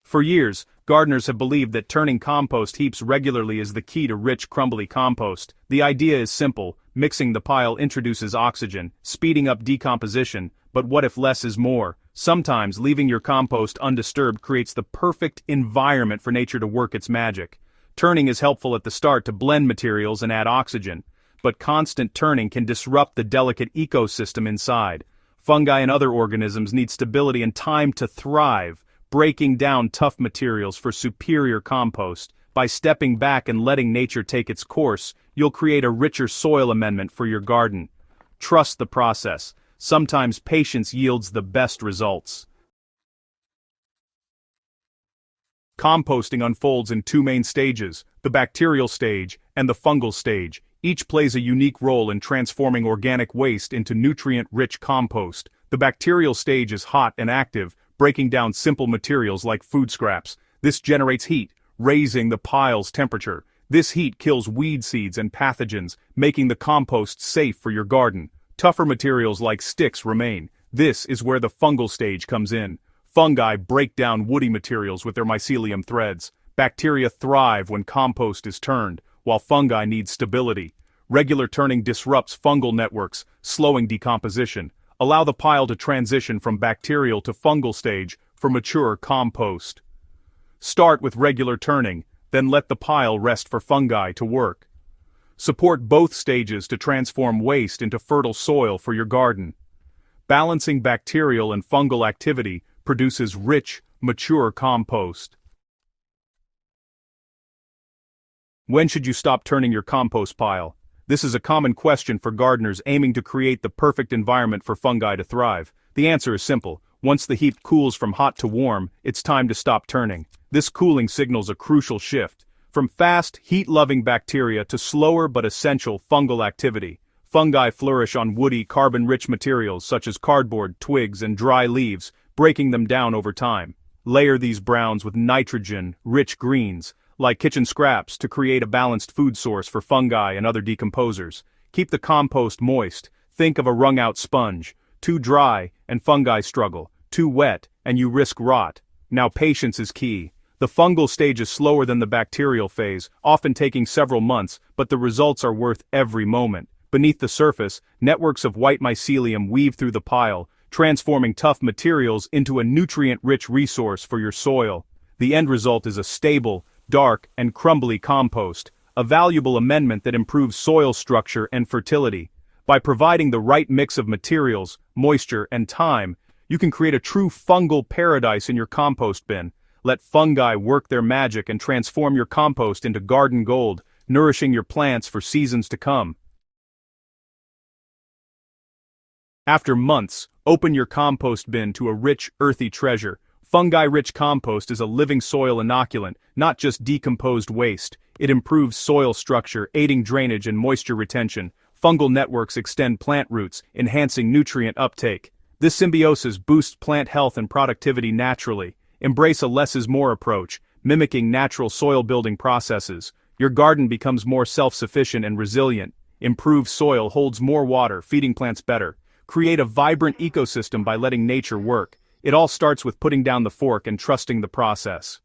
For years, gardeners have believed that turning compost heaps regularly is the key to rich, crumbly compost. The idea is simple: mixing the pile introduces oxygen, speeding up decomposition, but what if less is more? Sometimes leaving your compost undisturbed creates the perfect environment for nature to work its magic. Turning is helpful at the start to blend materials and add oxygen, but constant turning can disrupt the delicate ecosystem inside. Fungi and other organisms need stability and time to thrive, breaking down tough materials for superior compost. By stepping back and letting nature take its course, you'll create a richer soil amendment for your garden. Trust the process. Sometimes patience yields the best results. Composting unfolds in two main stages: the bacterial stage and the fungal stage. Each plays a unique role in transforming organic waste into nutrient-rich compost. The bacterial stage is hot and active, breaking down simple materials like food scraps. This generates heat, raising the pile's temperature. This heat kills weed seeds and pathogens, making the compost safe for your garden. Tougher materials like sticks remain. This is where the fungal stage comes in. Fungi break down woody materials with their mycelium threads. Bacteria thrive when compost is turned, while fungi need stability. Regular turning disrupts fungal networks, slowing decomposition. Allow the pile to transition from bacterial to fungal stage for mature compost. Start with regular turning, then let the pile rest for fungi to work. Support both stages to transform waste into fertile soil for your garden. Balancing bacterial and fungal activity produces rich, mature compost. When should you stop turning your compost pile? This is a common question for gardeners aiming to create the perfect environment for fungi to thrive. The answer is simple: once the heap cools from hot to warm, it's time to stop turning. This cooling signals a crucial shift from fast, heat-loving bacteria to slower but essential fungal activity. Fungi flourish on woody, carbon-rich materials such as cardboard, twigs, and dry leaves, breaking them down over time. Layer these browns with nitrogen-rich greens, like kitchen scraps, to create a balanced food source for fungi and other decomposers. Keep the compost moist. Think of a wrung-out sponge. Too dry, and fungi struggle. Too wet, and you risk rot. Now patience is key. The fungal stage is slower than the bacterial phase, often taking several months, but the results are worth every moment. Beneath the surface, networks of white mycelium weave through the pile, transforming tough materials into a nutrient-rich resource for your soil. The end result is a stable, dark, and crumbly compost, a valuable amendment that improves soil structure and fertility. By providing the right mix of materials, moisture, and time, you can create a true fungal paradise in your compost bin. Let fungi work their magic and transform your compost into garden gold, nourishing your plants for seasons to come. After months, open your compost bin to a rich, earthy treasure. Fungi-rich compost is a living soil inoculant, not just decomposed waste. It improves soil structure, aiding drainage and moisture retention. Fungal networks extend plant roots, enhancing nutrient uptake. This symbiosis boosts plant health and productivity naturally. Embrace a less is more approach, mimicking natural soil-building processes. Your garden becomes more self-sufficient and resilient. Improved soil holds more water, feeding plants better. Create a vibrant ecosystem by letting nature work. It all starts with putting down the fork and trusting the process.